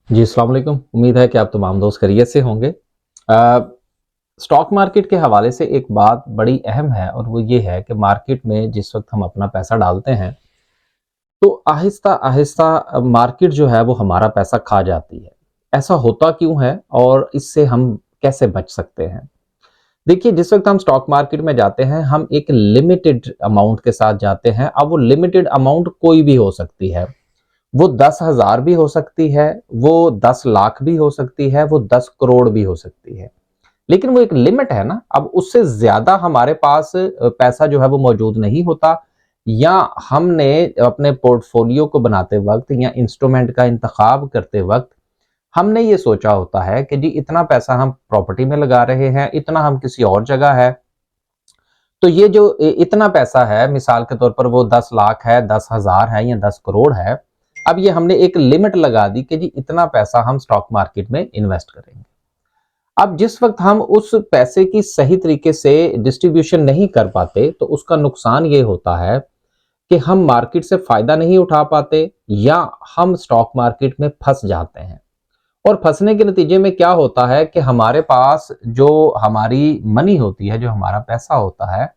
जी, अस्सलाम वालेकुम। उम्मीद है कि आप तमाम दोस्त खैरियत से होंगे। अ, स्टॉक मार्केट के हवाले से एक बात बड़ी अहम है और वो ये है कि मार्केट में जिस वक़्त हम अपना पैसा डालते हैं, तो आहिस्ता-आहिस्ता मार्केट जो है वो हमारा पैसा खा जाती है। ऐसा होता क्यों है और इससे हम कैसे बच सकते हैं? देखिए, जिस वक़्त हम स्टॉक मार्केट में जाते हैं, हम एक लिमिटेड अमाउंट के साथ जाते हैं। अब वो लिमिटेड अमाउंट कोई भी हो सकती है। वो 10,000 भी हो सकती है, वो 10 लाख भी हो सकती है, वो 10 करोड़ भी हो सकती है। लेकिन वो एक लिमिट है ना, अब उससे ज़्यादा हमारे पास पैसा जो है वो मौजूद नहीं होता या हमने अपने पोर्टफोलियो को बनाते वक़्त या इंस्ट्रूमेंट का इंतखाब करते वक़्त हमने ये सोचा होता है कि जी इतना पैसा हम प्रॉपर्टी में लगा रहे हैं, इतना हम किसी और जगह है। तो ये जो इतना पैसा है, मिसाल के तौर पर वो 10 लाख है, 10,000 है या 10 करोड़ है। अब ये हमने एक लिमिट लगा दी कि जी इतना पैसा हम स्टॉक मार्केट में इन्वेस्ट करेंगे। अब जिस वक़्त हम उस पैसे की सही तरीके से डिस्ट्रीब्यूशन नहीं कर पाते, तो उसका नुकसान ये होता है कि हम मार्केट से फ़ायदा नहीं उठा पाते या हम स्टॉक मार्केट में फँस जाते हैं। और फँसने के नतीजे में क्या होता है कि हमारे पास जो हमारी मनी होती है, जो हमारा पैसा होता है,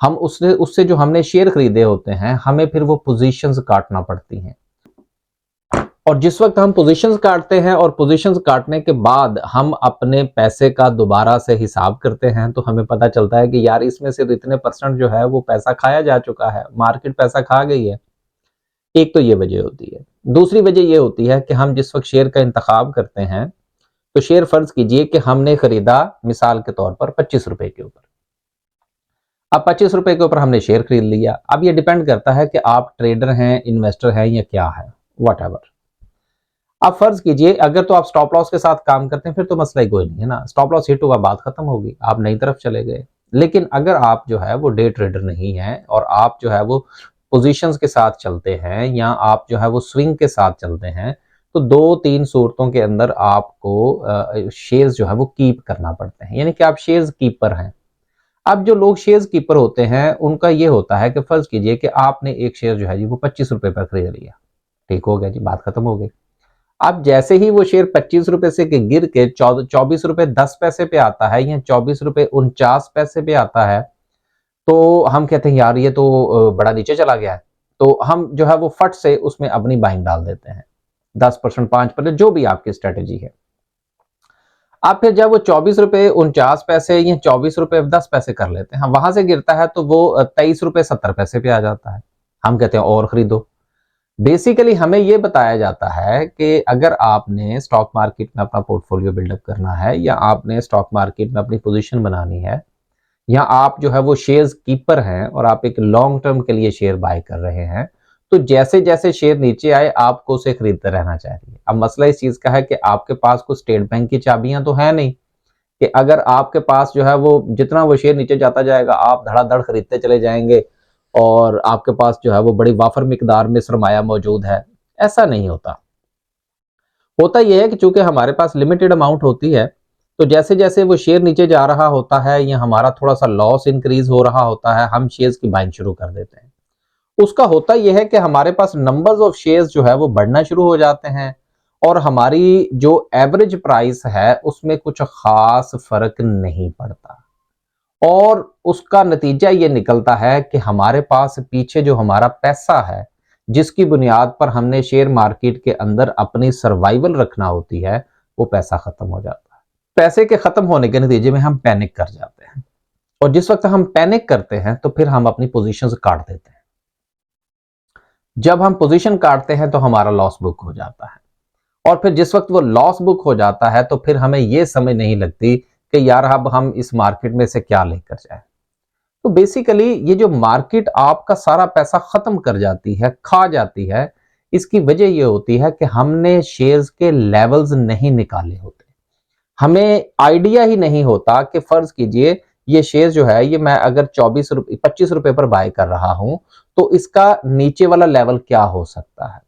हम उससे उससे जो हमने शेयर खरीदे होते हैं, हमें फिर वो पोज़ीशंस काटना पड़ती हैं। और जिस वक़्त हम पोज़ीशंस काटते हैं और पोज़ीशंस काटने के बाद हम अपने पैसे का दोबारा से हिसाब करते हैं, तो हमें पता चलता है कि यार इसमें से तो इतने परसेंट जो है वो पैसा खाया जा चुका है, मार्केट पैसा खा गई है। एक तो ये वजह होती है। दूसरी वजह ये होती है कि हम जिस वक़्त शेयर का इंतखाब करते हैं, तो शेयर फ़र्ज़ कीजिए कि हमने खरीदा मिसाल के तौर पर ₹25 के ऊपर। अब ₹25 के ऊपर हमने शेयर खरीद लिया। अब ये डिपेंड करता है कि आप ट्रेडर हैं, इन्वेस्टर हैं या क्या है, व्हाटएवर। अब फर्ज कीजिए अगर तो आप स्टॉप लॉस के साथ काम करते हैं फिर तो मसला ही कोई नहीं है ना, स्टॉप लॉस हिट हुआ बात खत्म होगी, आप नई तरफ चले गए। लेकिन अगर आप जो है वो डे ट्रेडर नहीं है और आप जो है वो पोजीशंस के साथ चलते हैं या आप जो है वो स्विंग के साथ चलते हैं, तो दो तीन सूरतों के अंदर आपको शेयर्स जो है वो कीप करना पड़ते हैं, यानी कि आप शेयर्स कीपर हैं। अब जो लोग शेयर्स कीपर होते हैं उनका ये होता है कि फर्ज कीजिए कि आपने एक शेयर जो है जी वो ₹25 पर खरीद लिया, ठीक हो गया जी, बात खत्म हो गई। अब जैसे ही वो शेयर ₹25 से के गिर के ₹24.10 पे आता है या ₹24.49 पे आता है, तो हम कहते हैं यार ये तो बड़ा नीचे चला गया है। तो हम जो है वो फट से उसमें अपनी बाइंग डाल देते हैं। 10% 5% जो भी आपकी स्ट्रेटेजी है। अब फिर जब वो ₹24.49 या ₹24.10 कर लेते हैं, वहां से गिरता है तो वो ₹23.70 पे आ जाता है। हम कहते हैं और खरीदो। बेसिकली हमें ये बताया जाता है कि अगर आपने स्टॉक मार्केट में अपना पोर्टफोलियो बिल्डअप करना है या आपने स्टॉक मार्केट में अपनी पोजीशन बनानी है या आप जो है वो शेयर्स कीपर हैं और आप एक लॉन्ग टर्म के लिए शेयर बाय कर रहे हैं, तो जैसे जैसे शेयर नीचे आए आपको उसे खरीदते रहना चाहिए। अब मसला इस चीज का है कि आपके पास कुछ स्टेट बैंक की चाबियां तो है नहीं कि अगर आपके पास जो है वो जितना वो शेयर नीचे जाता जाएगा आप धड़ाधड़ खरीदते चले जाएंगे और आपके पास जो है वो बड़ी वाफर मिकदार में सरमाया मौजूद है। ऐसा नहीं होता। होता यह है कि चूंकि हमारे पास लिमिटेड अमाउंट होती है, तो जैसे जैसे वो शेयर नीचे जा रहा होता है या हमारा थोड़ा सा लॉस इंक्रीज हो रहा होता है, हम शेयर्स की बाइंग शुरू कर देते हैं। उसका होता यह है कि हमारे पास नंबर्स ऑफ शेयर्स जो है वो बढ़ना शुरू हो जाते हैं और हमारी जो एवरेज प्राइस है उसमें कुछ खास फर्क नहीं पड़ता। और उसका नतीजा ये निकलता है कि हमारे पास पीछे जो हमारा पैसा है, जिसकी बुनियाद पर हमने शेयर मार्केट के अंदर अपनी सर्वाइवल रखना होती है, वो पैसा खत्म हो जाता है। पैसे के खत्म होने के नतीजे में हम पैनिक कर जाते हैं और जिस वक्त हम पैनिक करते हैं तो फिर हम अपनी पोजीशंस काट देते हैं। जब हम पोजीशन काटते हैं तो हमारा लॉस बुक हो जाता है और फिर जिस वक्त वो लॉस बुक हो जाता है तो फिर हमें ये समझ नहीं लगती कि यार अब हम इस मार्केट में से क्या लेकर जाएं। तो बेसिकली ये जो मार्केट आपका सारा पैसा खत्म कर जाती है, खा जाती है, इसकी वजह ये होती है कि हमने शेयर्स के लेवल्स नहीं निकाले होते। हमें आइडिया ही नहीं होता कि फर्ज कीजिए ये शेयर जो है ये मैं अगर 25 रुपए पर बाय कर रहा हूं तो इसका नीचे वाला लेवल क्या हो सकता है।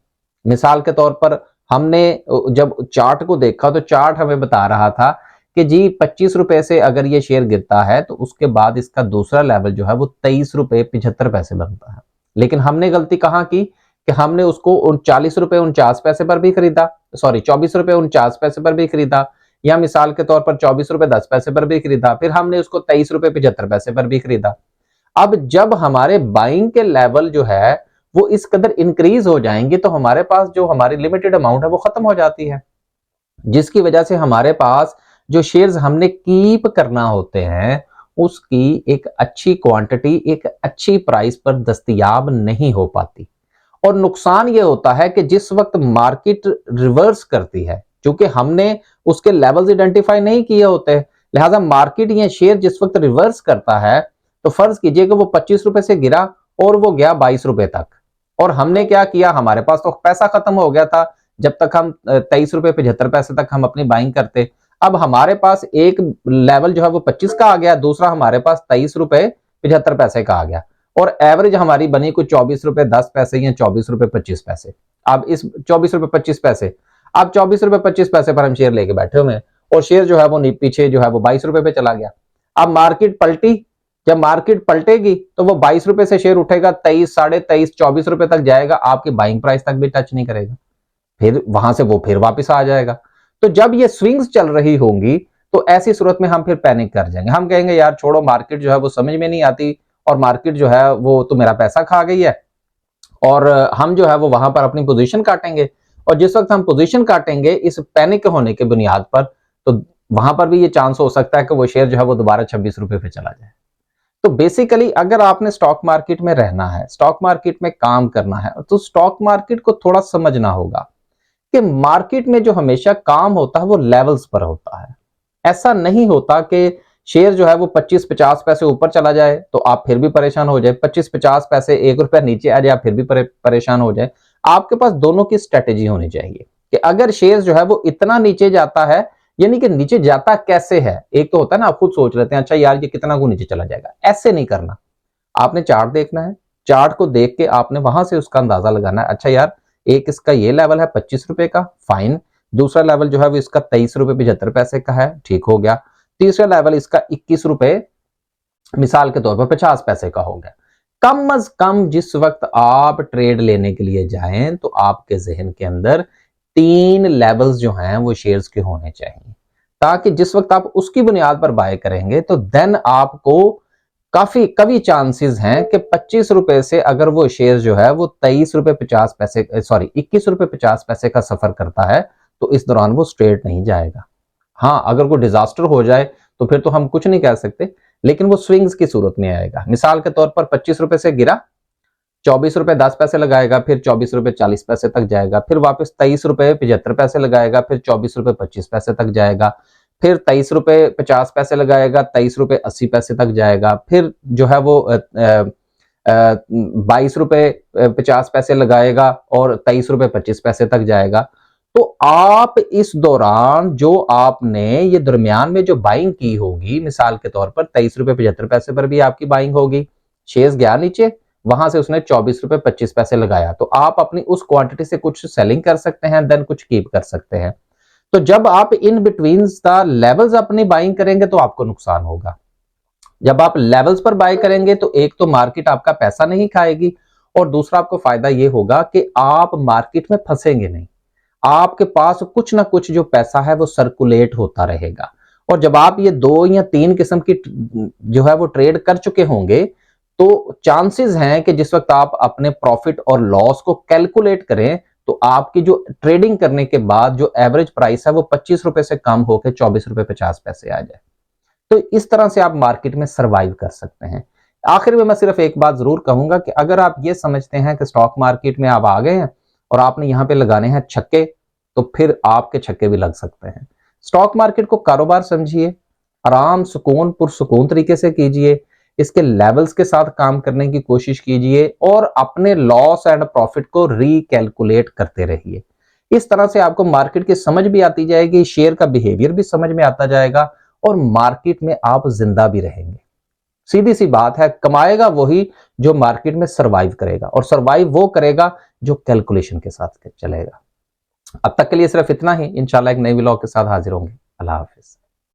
मिसाल के तौर पर हमने जब चार्ट को देखा तो चार्ट हमें बता रहा था कि जी 25 रुपए से अगर ये शेयर गिरता है तो उसके बाद इसका दूसरा लेवल जो है वो 23.75 रुपए बनता है। लेकिन हमने गलती कहाँ की कि हमने उसको 39 रुपए 49 पैसे पर भी खरीदा, सॉरी 24 रुपए 49 पैसे पर भी खरीदा, या मिसाल के तौर पर 24 रुपए 10 पैसे पर भी खरीदा, फिर हमने उसको 23 रुपए 75 पैसे पर भी खरीदा। अब जब हमारे बाइंग के लेवल जो है वो इस कदर इंक्रीज हो जाएंगे तो हमारे पास जो हमारी लिमिटेड अमाउंट है वो खत्म हो जाती है, जिसकी वजह से हमारे पास जो शेयर्स हमने कीप करना होते हैं उसकी एक अच्छी क्वांटिटी एक अच्छी प्राइस पर दस्तयाब नहीं हो पाती। और नुकसान ये होता है कि जिस वक्त मार्केट रिवर्स करती है, क्योंकि हमने उसके लेवल्स आइडेंटिफाई नहीं किए होते, लिहाजा मार्केट या शेयर जिस वक्त रिवर्स करता है तो फर्ज कीजिए कि वो 25 रुपए से गिरा और वो गया 22 रुपए तक, और हमने क्या किया, हमारे पास तो पैसा खत्म हो गया था जब तक हम 23 रुपए 75 पैसे तक हम अपनी बाइंग करते। अब हमारे पास एक लेवल जो है वो 25 का आ गया, दूसरा हमारे पास 23 रुपए 75 पैसे का आ गया, और एवरेज हमारी बनी कुछ 24 रुपए 10 पैसे या 24 रुपए 25 पैसे। अब इस 24 रुपए 25 पैसे, अब 24 रुपए 25 पैसे पर हम शेयर लेके बैठे हुए हैं, और शेयर जो है वो पीछे जो है वो 22 रुपए पे चला गया। अब मार्केट पलटी, जब मार्केट पलटेगी तो वो 22 रुपए से शेयर उठेगा 23 23.5 24 रुपए तक जाएगा, आपकी बाइंग प्राइस तक भी टच नहीं करेगा, फिर वहां से वो फिर वापस आ जाएगा। तो जब ये स्विंग्स चल रही होंगी तो ऐसी सूरत में हम फिर पैनिक कर जाएंगे, हम कहेंगे यार छोड़ो, मार्केट जो है वो समझ में नहीं आती और मार्केट जो है वो तो मेरा पैसा खा गई है, और हम जो है वो वहां पर अपनी पोजीशन काटेंगे। और जिस वक्त हम पोजीशन काटेंगे इस पैनिक होने के बुनियाद पर, तो वहां पर भी ये चांस हो सकता है कि वो शेयर जो है वो दोबारा 26 रुपए पे चला जाए। तो बेसिकली अगर आपने स्टॉक मार्केट में रहना है, स्टॉक मार्केट में काम करना है, तो स्टॉक मार्केट को थोड़ा समझना होगा कि मार्केट में जो हमेशा काम होता है वो लेवल्स पर होता है। ऐसा नहीं होता कि शेयर जो है वो 25-50 पैसे ऊपर चला जाए तो आप फिर भी परेशान हो जाए, 25-50 पैसे 1 रुपया नीचे आ जाए आप फिर भी परेशान हो जाए। आपके पास दोनों की स्ट्रेटेजी होनी चाहिए कि अगर शेयर जो है वो इतना नीचे जाता है, यानी कि नीचे जाता कैसे है, एक तो होता है ना आप खुद सोच लेते हैं अच्छा यार ये कितना को नीचे चला जाएगा, ऐसे नहीं करना। आपने चार्ट देखना है, चार्ट को देख के आपने वहां से उसका अंदाजा लगाना है, अच्छा यार एक इसका ये लेवल है 25 रुपए का, फाइन, दूसरा लेवल जो है वो इसका 23 रुपए 75 पैसे का है, ठीक हो गया, तीसरा लेवल इसका 21 रुपए मिसाल के तौर पर 50 पैसे का हो गया। कम अज कम जिस वक्त आप ट्रेड लेने के लिए जाएं तो आपके जहन के अंदर 3 लेवल्स जो हैं वो शेयर्स के होने चाहिए, ताकि जिस वक्त आप उसकी बुनियाद पर बाय करेंगे तो देन आपको काफी कभी चांसेस हैं कि 25 रुपए से अगर वो शेयर जो है वो 23 रुपए 50 पैसे सॉरी 21 रुपए 50 पैसे का सफर करता है तो इस दौरान वो स्ट्रेट नहीं जाएगा। हाँ, अगर कोई डिजास्टर हो जाए तो फिर तो हम कुछ नहीं कह सकते, लेकिन वो स्विंग्स की सूरत में आएगा। मिसाल के तौर पर 25 रुपए से गिरा, 24 रुपए 10 पैसे लगाएगा, फिर 24 रुपए 40 पैसे तक जाएगा, फिर वापस 23 रुपए 75 पैसे लगाएगा, फिर 24 रुपए 25 पैसे तक जाएगा, फिर 23 रुपए 50 पैसे लगाएगा, 23 रुपए 80 पैसे तक जाएगा, फिर जो है वो 22 रुपए 50 पैसे लगाएगा और 23 रुपए 25 पैसे तक जाएगा। तो आप इस दौरान जो आपने ये दरमियान में जो बाइंग की होगी, मिसाल के तौर पर 23 रुपए 75 पैसे पर भी आपकी बाइंग होगी, शेयर्स गया नीचे, वहां से उसने 24 रुपए 25 पैसे लगाया, तो आप अपनी उस क्वांटिटी से कुछ सेलिंग कर सकते हैं, देन कुछ कीप कर सकते हैं। तो जब आप इन बिटवीन द लेवल्स अपनी बाइंग करेंगे तो आपको नुकसान होगा। जब आप लेवल्स पर बाय करेंगे तो एक तो मार्केट आपका पैसा नहीं खाएगी, और दूसरा आपको फायदा यह होगा कि आप मार्केट में फंसेंगे नहीं, आपके पास कुछ ना कुछ जो पैसा है वो सर्कुलेट होता रहेगा। और जब आप ये 2 या 3 किस्म की जो है वो ट्रेड कर चुके होंगे तो चांसेस हैं कि जिस वक्त आप अपने प्रॉफिट और लॉस को कैलकुलेट करें तो आपकी जो ट्रेडिंग करने के बाद जो एवरेज प्राइस है वो 25 रुपए से कम होकर 24 रुपए 50 पैसे आ जाए। तो इस तरह से आप मार्केट में सरवाइव कर सकते हैं। आखिर में मैं सिर्फ एक बात जरूर कहूंगा कि अगर आप ये समझते हैं कि स्टॉक मार्केट में आप आ गए हैं और आपने यहां पे लगाने हैं छक्के, तो फिर आपके छक्के भी लग सकते हैं। स्टॉक मार्केट को कारोबार समझिए, आराम सुकून पुरसुकून तरीके से कीजिए, इसके लेवल्स के साथ काम करने की कोशिश कीजिए और अपने लॉस एंड प्रॉफिट को रिकैलकुलेट करते रहिए। इस तरह से आपको मार्केट की समझ भी आती जाएगी, शेयर का बिहेवियर भी समझ में आता जाएगा और मार्केट में आप जिंदा भी रहेंगे। सीधी सी बात है, कमाएगा वही जो मार्केट में सरवाइव करेगा, और सरवाइव वो करेगा जो कैलकुलेशन के साथ चलेगा। अब तक के लिए सिर्फ इतना ही, इंशाल्लाह एक नई व्लॉग के साथ हाजिर होंगे। अल्लाह हाफिज।